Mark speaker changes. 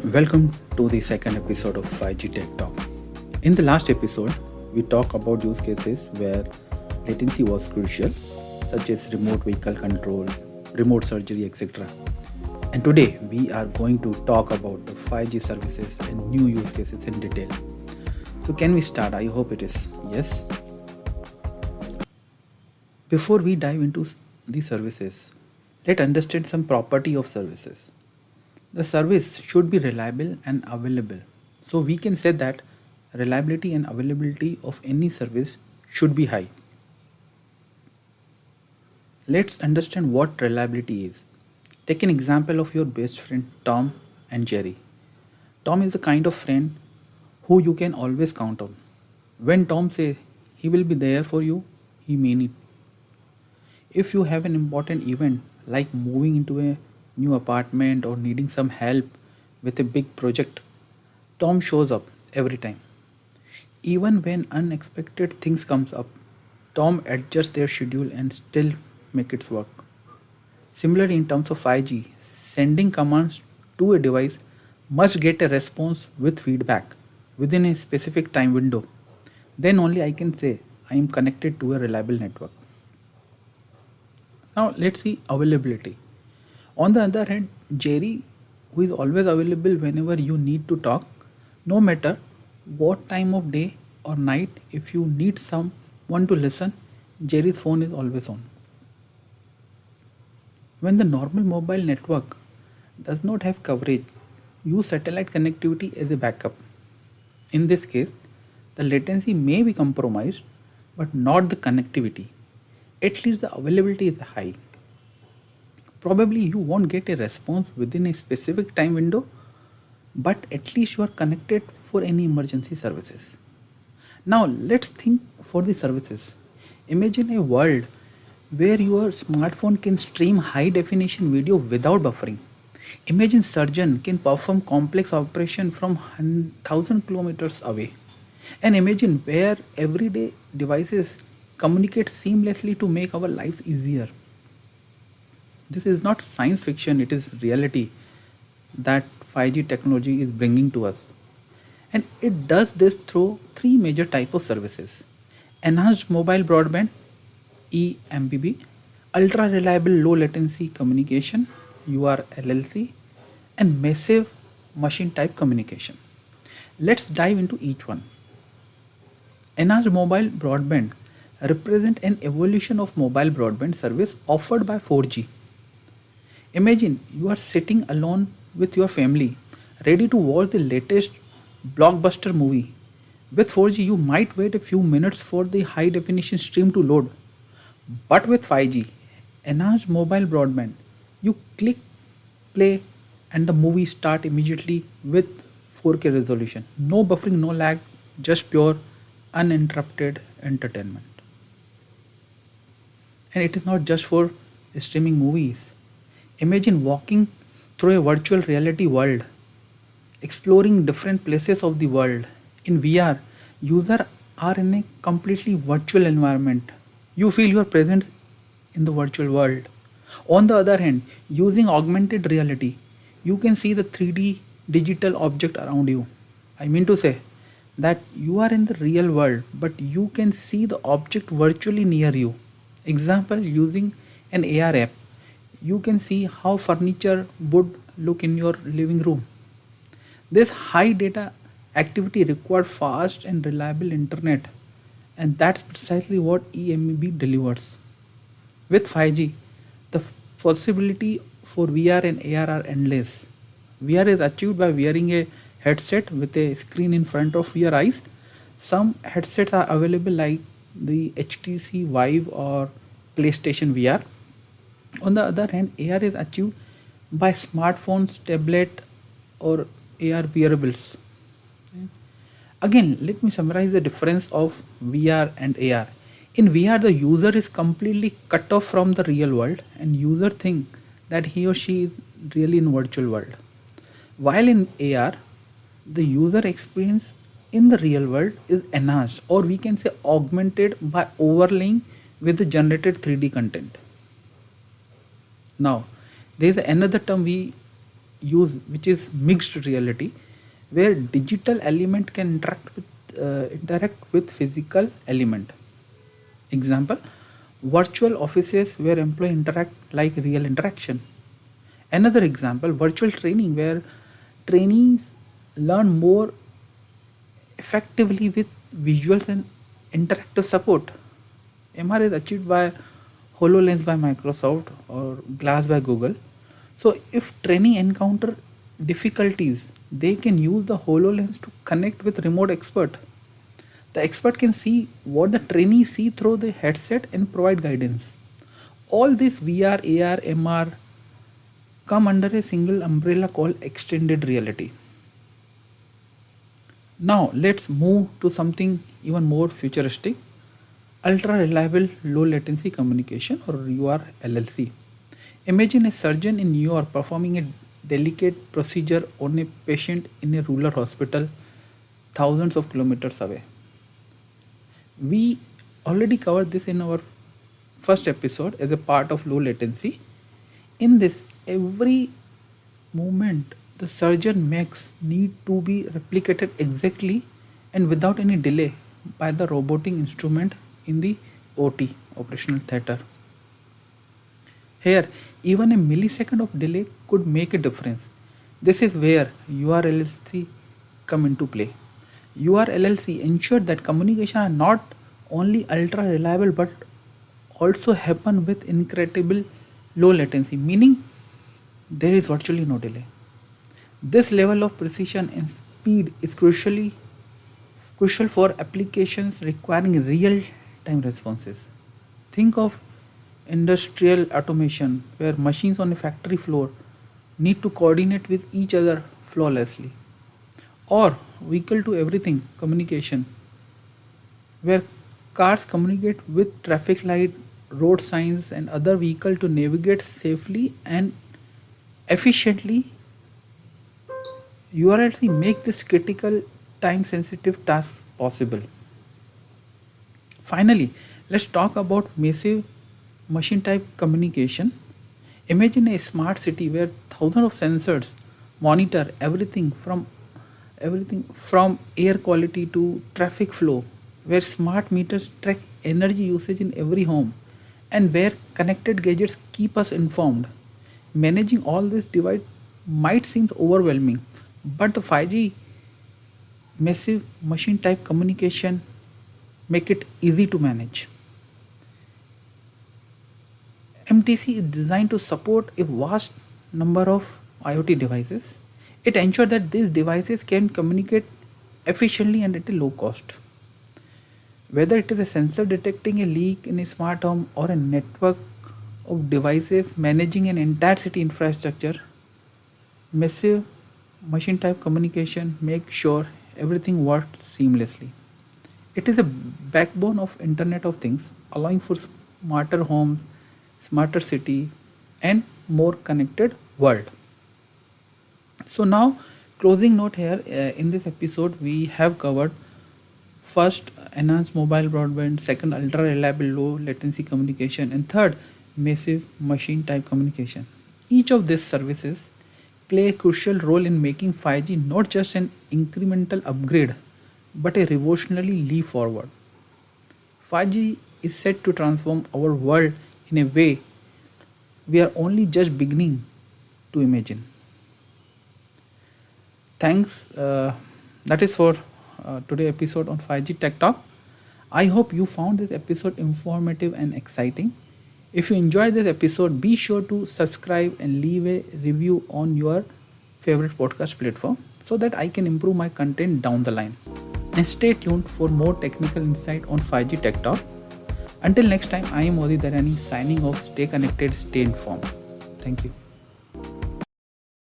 Speaker 1: Welcome to the second episode of 5G Tech Talk. In the last episode, we talked about use cases where latency was crucial, such as remote vehicle control, remote surgery, etc. And today, we are going to talk about the 5G services and new use cases in detail. So, can we start? I hope it is yes. Before we dive into the services, let's understand some property of services. The service should be reliable and available. So we can say that reliability and availability of any service should be high. Let's understand what reliability is. Take an example of your best friend Tom and Jerry. Tom is the kind of friend who you can always count on. When Tom says he will be there for you, he mean it. If you have an important event like moving into a new apartment or needing some help with a big project, Tom shows up every time. Even when unexpected things comes up, Tom adjusts their schedule and still make it work. Similarly, in terms of 5G, sending commands to a device must get a response with feedback within a specific time window. Then only I can say I am connected to a reliable network. Now let's see availability. On the other hand, Jerry, who is always available whenever you need to talk, no matter what time of day or night, if you need someone to listen, Jerry's phone is always on. When the normal mobile network does not have coverage, use satellite connectivity as a backup. In this case, the latency may be compromised, but not the connectivity. At least the availability is high. Probably you won't get a response within a specific time window, but at least you are connected for any emergency services. Now let's think for the services. Imagine a world where your smartphone can stream high definition video without buffering. Imagine surgeon can perform complex operation from 1000 kilometers away. And imagine where everyday devices communicate seamlessly to make our lives easier. This is not science fiction, it is reality that 5G technology is bringing to us. And it does this through three major type of services. Enhanced Mobile Broadband, eMBB, ultra reliable low latency communication, URLLC, and massive machine type communication. Let's dive into each one. Enhanced Mobile Broadband represent an evolution of mobile broadband service offered by 4G. Imagine you are sitting alone with your family, ready to watch the latest blockbuster movie. With 4G, you might wait a few minutes for the high definition stream to load. But with 5G, enhanced mobile broadband, you click play and the movie start immediately with 4K resolution. No buffering, no lag, just pure uninterrupted entertainment. And it is not just for streaming movies. Imagine walking through a virtual reality world, exploring different places of the world. In VR, users are in a completely virtual environment. You feel your presence in the virtual world. On the other hand, using augmented reality, you can see the 3D digital object around you. I mean to say that you are in the real world, but you can see the object virtually near you. Example, using an AR app, you can see how furniture would look in your living room. This high data activity required fast and reliable internet, and that's precisely what eMBB delivers. With 5G, the possibility for VR and AR are endless. VR is achieved by wearing a headset with a screen in front of your eyes. Some headsets are available like the HTC Vive or PlayStation VR. On the other hand, AR is achieved by smartphones, tablet, or AR wearables. Again, let me summarize the difference of VR and AR. In VR, the user is completely cut off from the real world, and user think that he or she is really in virtual world. While in AR, the user experience in the real world is enhanced, or we can say augmented by overlaying with the generated 3D content. Now, there is another term we use, which is mixed reality, where digital element can interact with physical element. Example: virtual offices where employee interact like real interaction. Another example: virtual training where trainees learn more effectively with visuals and interactive support. MR is achieved by HoloLens by Microsoft or Glass by Google. So if training encounter difficulties, they can use the HoloLens to connect with remote expert. The expert can see what the trainee see through the headset and provide guidance. All this VR, AR, MR come under a single umbrella called extended reality. Now let's move to something even more futuristic: ultra reliable low latency communication, or URLLC. Imagine a surgeon in New York performing a delicate procedure on a patient in a rural hospital thousands of kilometers away. We already covered this in our first episode as a part of low latency. In this, every movement the surgeon makes need to be replicated exactly and without any delay by the robotic instrument in the OT, operational theater. Here, even a millisecond of delay could make a difference. This is where URLLC come into play. URLLC ensure that communication are not only ultra reliable but also happen with incredible low latency, meaning there is virtually no delay. This level of precision and speed is crucial for applications requiring real time responses. Think of industrial automation where machines on a factory floor need to coordinate with each other flawlessly, or vehicle to everything communication where cars communicate with traffic light, road signs, and other vehicle to navigate safely and efficiently. URLC make this critical time sensitive task possible. Finally, let's talk about massive machine type communication. Imagine a smart city where thousands of sensors monitor everything from air quality to traffic flow, where smart meters track energy usage in every home, and where connected gadgets keep us informed. Managing all this divide might seem overwhelming, but the 5G massive machine type communication make it easy to manage. MTC is designed to support a vast number of IoT devices. It ensures that these devices can communicate efficiently and at a low cost. Whether it is a sensor detecting a leak in a smart home or a network of devices managing an entire city infrastructure, massive machine type communication makes sure everything works seamlessly. It is a backbone of Internet of Things, allowing for smarter homes, smarter city, and more connected world. So now, closing note here, in this episode we have covered: first, enhanced mobile broadband; second, ultra reliable low latency communication; and third, massive machine type communication. Each of these services play a crucial role in making 5G not just an incremental upgrade but a revolutionary leap forward. 5G is set to transform our world in a way we are only just beginning to imagine. Thanks. That is for today episode on 5G Tech Talk. I hope you found this episode informative and exciting. If you enjoyed this episode, be sure to subscribe and leave a review on your favorite podcast platform so that I can improve my content down the line. And stay tuned for more technical insight on 5G Tech Talk. Until next time, I am Modi Darani signing off. Stay connected, stay informed. Thank you.